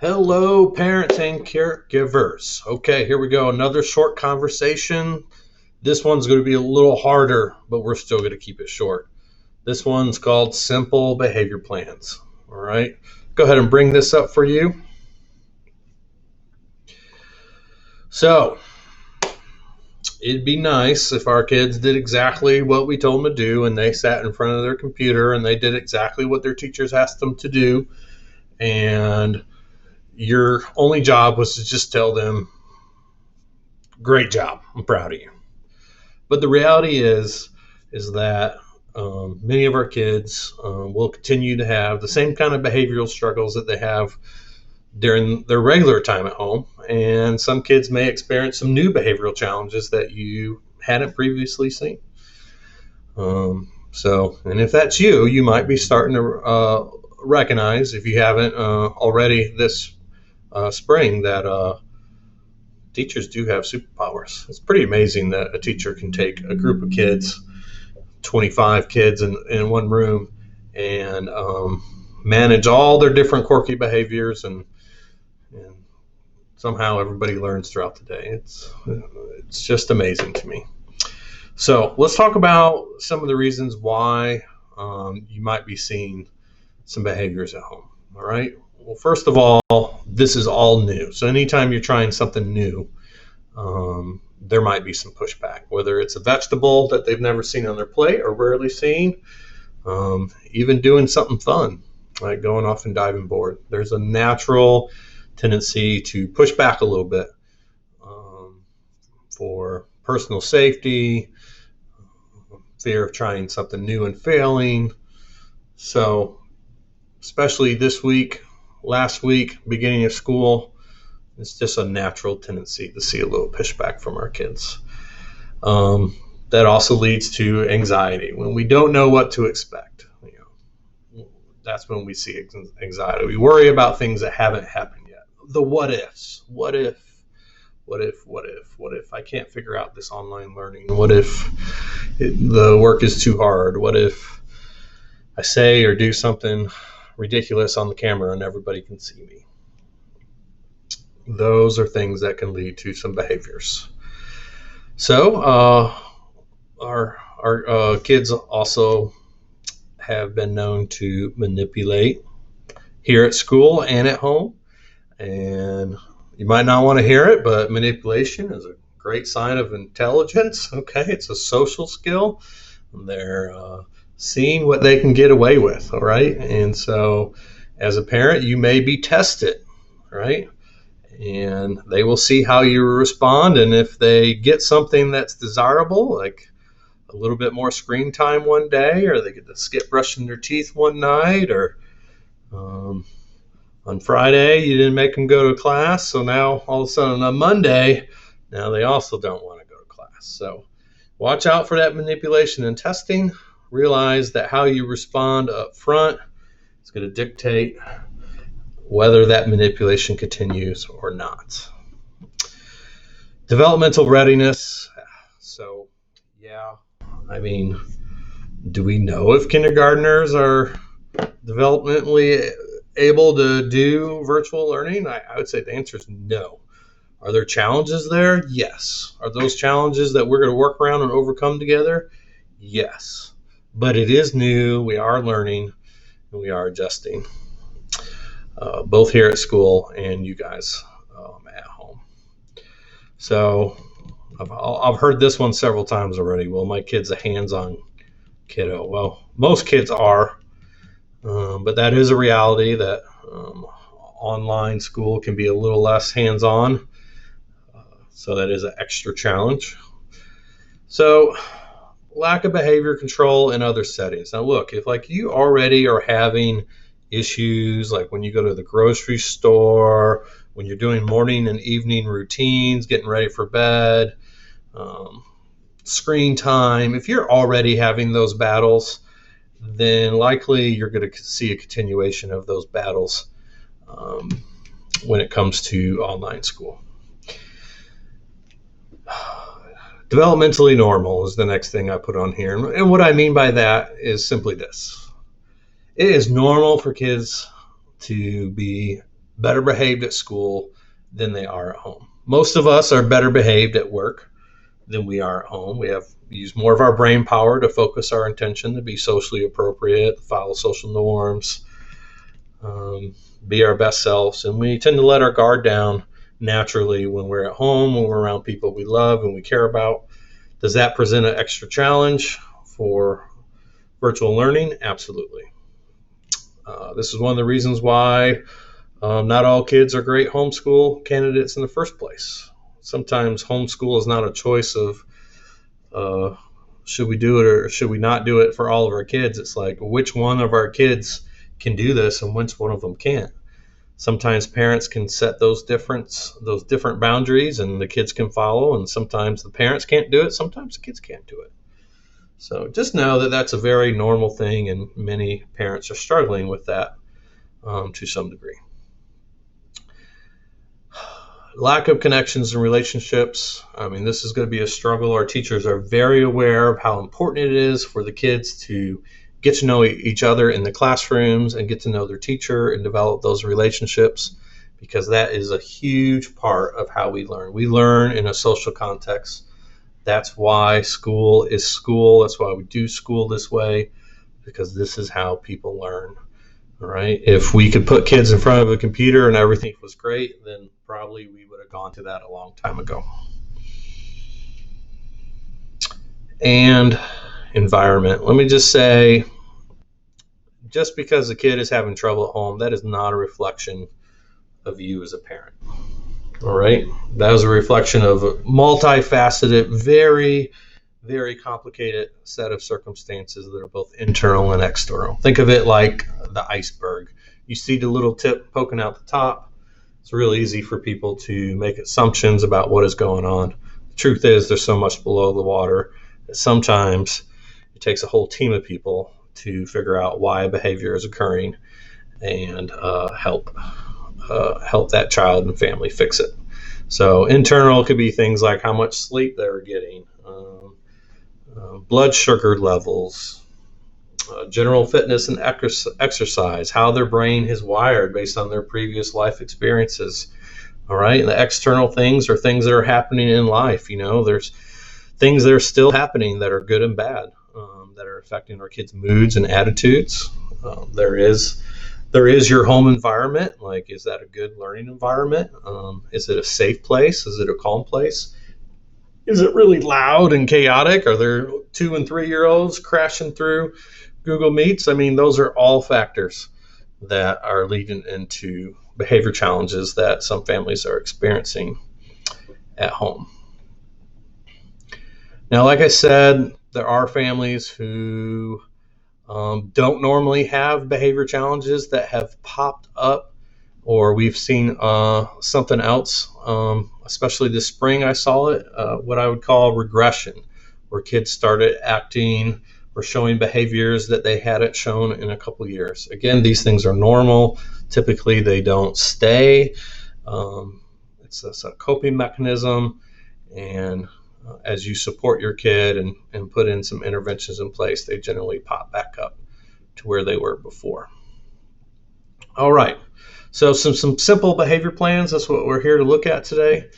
Hello, parents and caregivers. Okay, here we go. Another short conversation. This one's going to be a little harder, but we're still going to keep it short. This one's called Simple Behavior Plans. All right, go ahead and bring this up for you. So, it'd be nice if our kids did exactly what we told them to do and they sat in front of their computer and they did exactly what their teachers asked them to do. And your only job was to just tell them, great job, I'm proud of you. But the reality is that many of our kids will continue to have the same kind of behavioral struggles that they have during their regular time at home. And some kids may experience some new behavioral challenges that you hadn't previously seen. And if that's you, you might be starting to recognize, if you haven't already this spring, that teachers do have superpowers. It's pretty amazing that a teacher can take a group of kids, 25 kids in one room, and manage all their different quirky behaviors, and somehow everybody learns throughout the day. It's just amazing to me. So let's talk about some of the reasons why you might be seeing some behaviors at home. All right. Well, first of all, this is all new. So anytime you're trying something new, there might be some pushback, whether it's a vegetable that they've never seen on their plate or rarely seen, even doing something fun, like going off and diving board. There's a natural tendency to push back a little bit for personal safety, fear of trying something new and failing. So especially this week, last week, beginning of school, it's just a natural tendency to see a little pushback from our kids. That also leads to anxiety. When we don't know what to expect, that's when we see anxiety. We worry about things that haven't happened yet. The what ifs. What if I can't figure out this online learning? What if the work is too hard? What if I say or do something ridiculous on the camera and everybody can see me? Those are things that can lead to some behaviors. So our kids also have been known to manipulate here at school and at home. And you might not want to hear it, but manipulation is a great sign of intelligence. Okay, it's a social skill. They're seeing what they can get away with, all right? And so as a parent, you may be tested, right? And they will see how you respond. And if they get something that's desirable, like a little bit more screen time one day, or they get to skip brushing their teeth one night, or on Friday you didn't make them go to class, so now all of a sudden on Monday, now they also don't want to go to class. So watch out for that manipulation and testing. Realize that how you respond up front is going to dictate whether that manipulation continues or not. Developmental readiness. So, do we know if kindergartners are developmentally able to do virtual learning? I would say the answer is no. Are there challenges there? Yes. Are those challenges that we're going to work around and overcome together? Yes. But it is new. We are learning and we are adjusting, both here at school and you guys at home. So I've heard this one several times already. Well, my kid's a hands-on kiddo. Well, most kids are, but that is a reality that online school can be a little less hands-on. So that is an extra challenge. So lack of behavior control in other settings. Now look, if like you already are having issues, like when you go to the grocery store, when you're doing morning and evening routines, getting ready for bed, screen time, if you're already having those battles, then likely you're going to see a continuation of those battles when it comes to online school. Developmentally normal is the next thing I put on here. And what I mean by that is simply this. It is normal for kids to be better behaved at school than they are at home. Most of us are better behaved at work than we are at home. We use more of our brain power to focus our attention, to be socially appropriate, follow social norms, be our best selves. And we tend to let our guard down naturally when we're at home, when we're around people we love and we care about. Does that present an extra challenge for virtual learning? Absolutely. This is one of the reasons why not all kids are great homeschool candidates in the first place. Sometimes homeschool is not a choice of should we do it or should we not do it for all of our kids. It's like, which one of our kids can do this and which one of them can't. Sometimes parents can set those different boundaries and the kids can follow, and sometimes the parents can't do it, sometimes the kids can't do it. So just know that that's a very normal thing, and many parents are struggling with that to some degree. Lack of connections and relationships. I mean, this is going to be a struggle. Our teachers are very aware of how important it is for the kids to get to know each other in the classrooms and get to know their teacher and develop those relationships, because that is a huge part of how we learn. We learn in a social context. That's why school is school. That's why we do school this way, because this is how people learn. All right. If we could put kids in front of a computer and everything was great, then probably we would have gone to that a long time ago. And environment. Let me just say, just because a kid is having trouble at home, that is not a reflection of you as a parent. All right. That is a reflection of a multifaceted, very, very complicated set of circumstances that are both internal and external. Think of it like the iceberg. You see the little tip poking out the top. It's real easy for people to make assumptions about what is going on. The truth is, there's so much below the water that sometimes it takes a whole team of people to figure out why a behavior is occurring and help that child and family fix it. So internal could be things like how much sleep they're getting, blood sugar levels, general fitness and exercise, how their brain is wired based on their previous life experiences. All right. And the external things are things that are happening in life. You know, there's things that are still happening that are good and bad, that are affecting our kids' moods and attitudes. There is your home environment. Like, is that a good learning environment? Is it a safe place? Is it a calm place? Is it really loud and chaotic? Are there 2 and 3 year olds crashing through Google Meets? I mean, those are all factors that are leading into behavior challenges that some families are experiencing at home. Now, like I said, there are families who don't normally have behavior challenges that have popped up, or we've seen something else, especially this spring I saw it, what I would call regression, where kids started acting or showing behaviors that they hadn't shown in a couple of years. Again, these things are normal. Typically, they don't stay. It's a coping mechanism, and as you support your kid and put in some interventions in place, they generally pop back up to where they were before. All right. So some simple behavior plans. That's what we're here to look at today.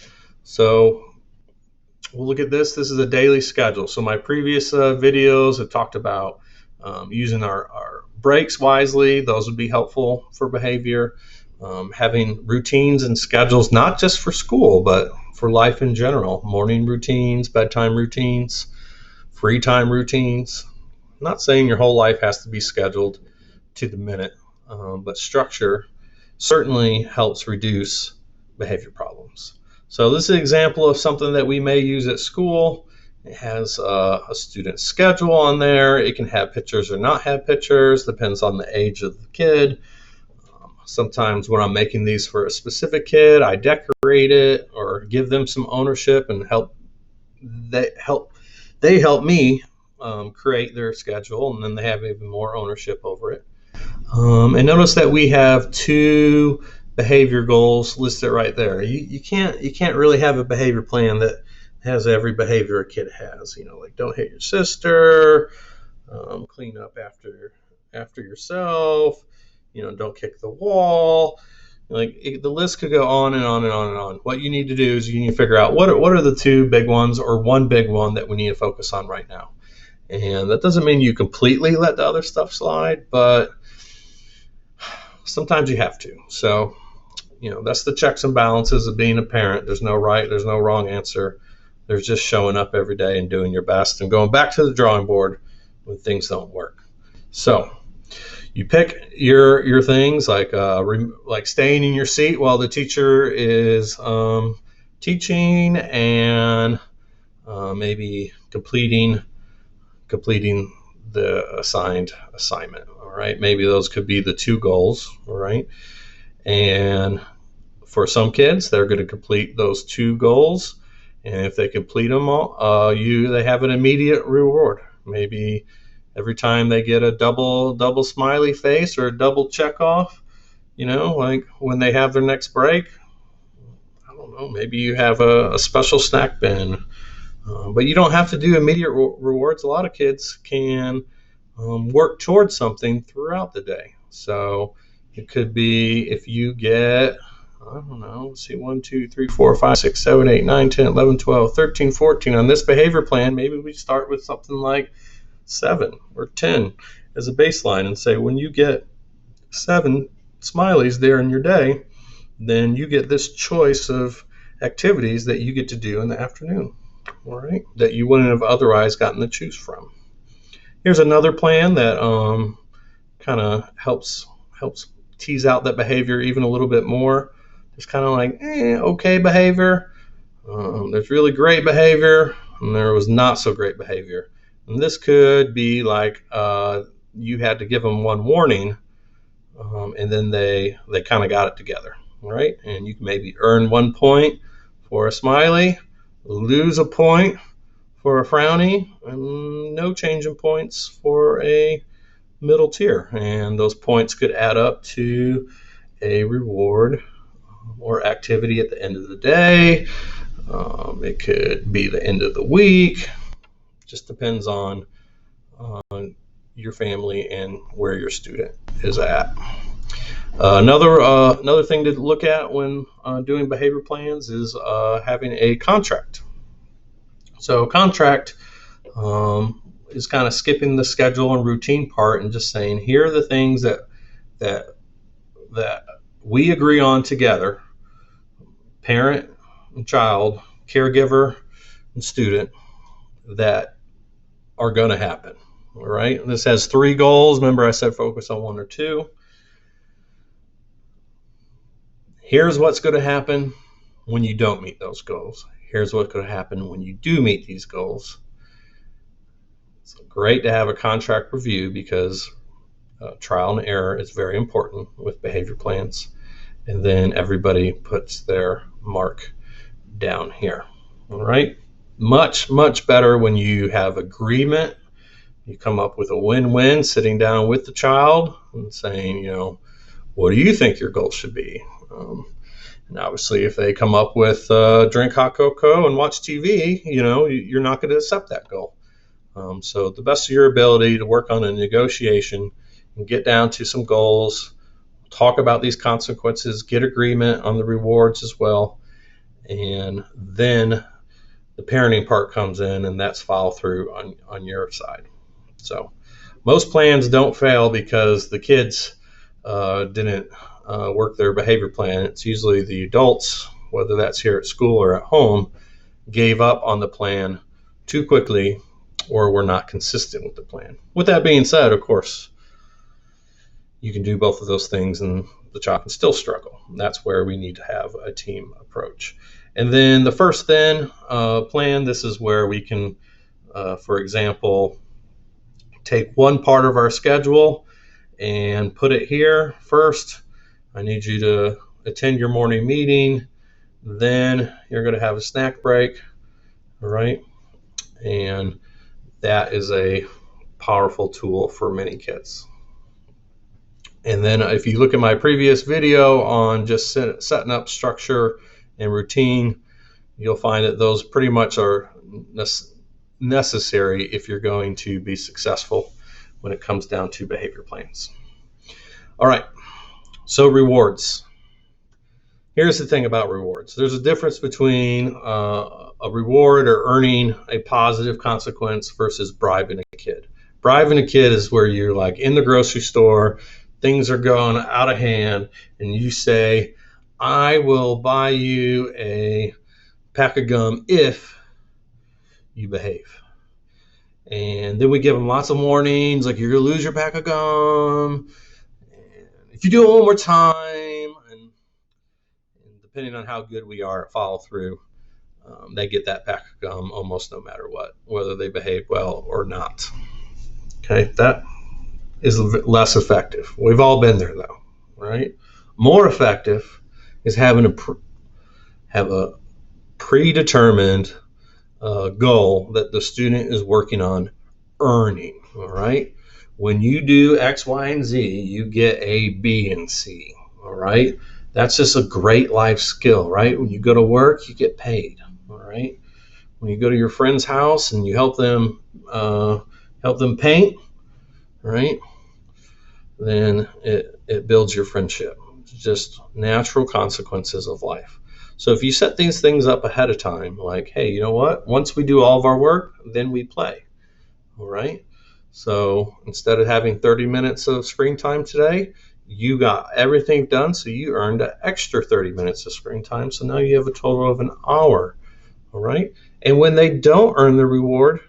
So we'll look at this. This is a daily schedule. So my previous videos have talked about using our breaks wisely. Those would be helpful for behavior. Having routines and schedules, not just for school, but for life in general. Morning routines, bedtime routines, free time routines. I'm not saying your whole life has to be scheduled to the minute, but structure certainly helps reduce behavior problems. So this is an example of something that we may use at school. It has a student schedule on there. It can have pictures or not have pictures, depends on the age of the kid. Sometimes when I'm making these for a specific kid, I decorate it or give them some ownership and they help me create their schedule, and then they have even more ownership over it. And notice that we have 2 behavior goals listed right there. You can't really have a behavior plan that has every behavior a kid has. You know, like don't hit your sister, clean up after yourself. You know, don't kick the wall. The list could go on and on and on and on. What you need to do is you need to figure out what are the two big ones or one big one that we need to focus on right now. And that doesn't mean you completely let the other stuff slide, but sometimes you have to. So, that's the checks and balances of being a parent. There's no right, there's no wrong answer. There's just showing up every day and doing your best and going back to the drawing board when things don't work. So you pick your things like staying in your seat while the teacher is teaching, and maybe completing the assigned assignment. All right, maybe those could be the two goals. All right, and for some kids, they're going to complete those two goals, and if they complete them all, they have an immediate reward. Maybe every time they get a double smiley face or a double check off, like when they have their next break. I don't know, maybe you have a special snack bin, but you don't have to do immediate rewards. A lot of kids can work towards something throughout the day. So it could be if you get, I don't know, let's see, 1, 2, 3, 4, 5, 6, 7, 8, 9, 10, 11, 12, 13, 14. On this behavior plan, maybe we start with something like 7 or 10 as a baseline and say, when you get 7 smileys there in your day, then you get this choice of activities that you get to do in the afternoon, all right, that you wouldn't have otherwise gotten to choose from. Here's another plan that kind of helps tease out that behavior even a little bit more. There's kind of like okay behavior, there's really great behavior, and there was not so great behavior. And this could be like you had to give them one warning, and then they kind of got it together, right? And you can maybe earn 1 point for a smiley, lose a point for a frowny, and no change in points for a middle tier. And those points could add up to a reward or activity at the end of the day. It could be the end of the week. Just depends on your family and where your student is at. Another thing to look at when doing behavior plans is having a contract. So a contract is kind of skipping the schedule and routine part and just saying, here are the things that we agree on together, parent and child, caregiver and student, that are going to happen. All right. This has 3 goals. Remember, I said focus on 1 or 2. Here's what's going to happen when you don't meet those goals. Here's what's going to happen when you do meet these goals. It's great to have a contract review because trial and error is very important with behavior plans. And then everybody puts their mark down here. All right. Much, much better when you have agreement. You come up with a win-win, sitting down with the child and saying, what do you think your goals should be? And obviously, if they come up with drink hot cocoa and watch TV, you're not going to accept that goal. So the best of your ability to work on a negotiation and get down to some goals, talk about these consequences, get agreement on the rewards as well. And then the parenting part comes in, and that's follow through on your side. So most plans don't fail because the kids didn't work their behavior plan. It's usually the adults, whether that's here at school or at home, gave up on the plan too quickly or were not consistent with the plan. With that being said, of course, you can do both of those things and the child can still struggle. That's where we need to have a team approach. And then the first plan, this is where we can, for example, take one part of our schedule and put it here first. I need you to attend your morning meeting. Then you're going to have a snack break. All right. And that is a powerful tool for many kids. And then if you look at my previous video on just setting up structure and routine, you'll find that those pretty much are necessary if you're going to be successful when it comes down to behavior plans. All right, so rewards. Here's the thing about rewards. There's a difference between a reward or earning a positive consequence versus bribing a kid. Bribing a kid is where you're like in the grocery store, things are going out of hand, and you say, I will buy you a pack of gum if you behave. And then we give them lots of warnings, like you're going to lose your pack of gum. And if you do it one more time, and depending on how good we are at follow through, they get that pack of gum almost no matter what, whether they behave well or not. Okay, that is less effective. We've all been there though, right? More effective is having have a predetermined goal that the student is working on earning. All right. When you do X, Y, and Z, you get A, B, and C. All right. That's just a great life skill, right? When you go to work, you get paid. All right. When you go to your friend's house and you help them paint, right? Then it builds your friendship. It's just natural consequences of life. So if you set these things up ahead of time, like, hey, you know what? Once we do all of our work, then we play. All right. So instead of having 30 minutes of screen time today, you got everything done. So you earned an extra 30 minutes of screen time. So now you have a total of an hour. All right. And when they don't earn the reward,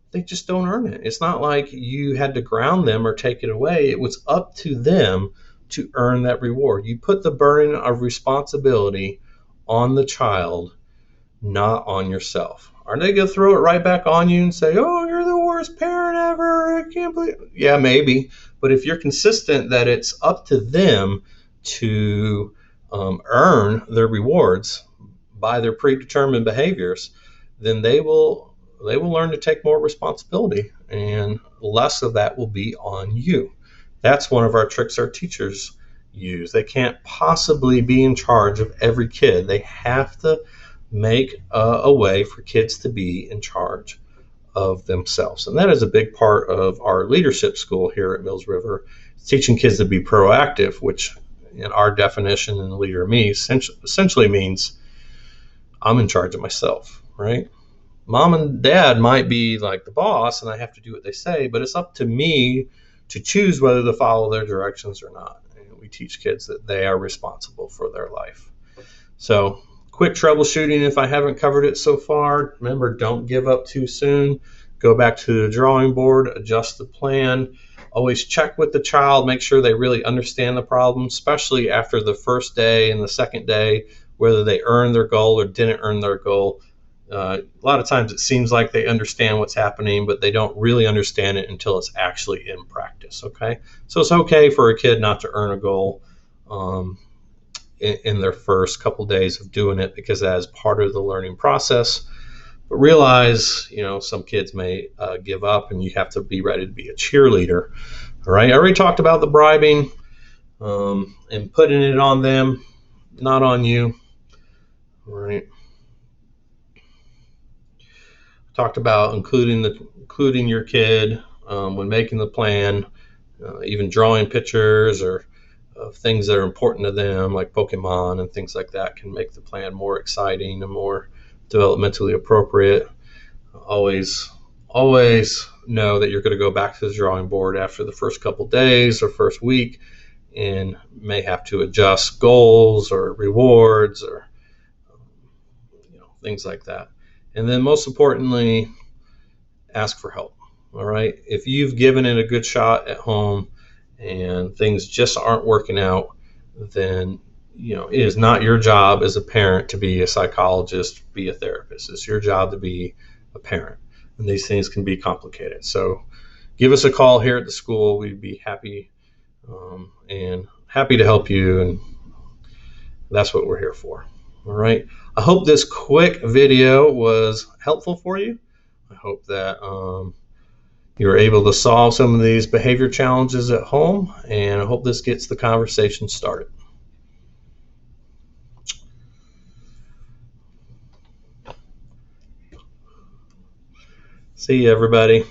they just don't earn it. It's not like you had to ground them or take it away. It was up to them to earn that reward. You put the burden of responsibility on the child, not on yourself. Are they going to throw it right back on you and say, oh, you're the worst parent ever? I can't believe it. Yeah, maybe. But if you're consistent that it's up to them to earn their rewards by their predetermined behaviors, then they will learn to take more responsibility and less of that will be on you. That's one of our tricks our teachers use. They can't possibly be in charge of every kid. They have to make a way for kids to be in charge of themselves. And that is a big part of our leadership school here at Mills River, teaching kids to be proactive, which in our definition in Leader Me essentially means I'm in charge of myself, right? Mom and dad might be like the boss and I have to do what they say, but it's up to me to choose whether to follow their directions or not. And we teach kids that they are responsible for their life. So quick troubleshooting if I haven't covered it so far. Remember, don't give up too soon. Go back to the drawing board, adjust the plan. Always check with the child, make sure they really understand the problem, especially after the first day and the second day, whether they earned their goal or didn't earn their goal. A lot of times it seems like they understand what's happening, but they don't really understand it until it's actually in practice. Okay, so it's okay for a kid not to earn a goal in their first couple days of doing it, because that is part of the learning process. But realize, some kids may give up, and you have to be ready to be a cheerleader. All right, I already talked about the bribing and putting it on them, not on you. All right. Talked about including your kid when making the plan, even drawing pictures or things that are important to them, like Pokemon and things like that, can make the plan more exciting and more developmentally appropriate. Always know that you're going to go back to the drawing board after the first couple days or first week, and may have to adjust goals or rewards or things like that. And then most importantly, ask for help. All right. If you've given it a good shot at home and things just aren't working out, then it is not your job as a parent to be a psychologist, be a therapist. It's your job to be a parent. And these things can be complicated. So give us a call here at the school. We'd be happy to help you. And that's what we're here for. All right. I hope this quick video was helpful for you. I hope that you're able to solve some of these behavior challenges at home, and I hope this gets the conversation started. See you, everybody.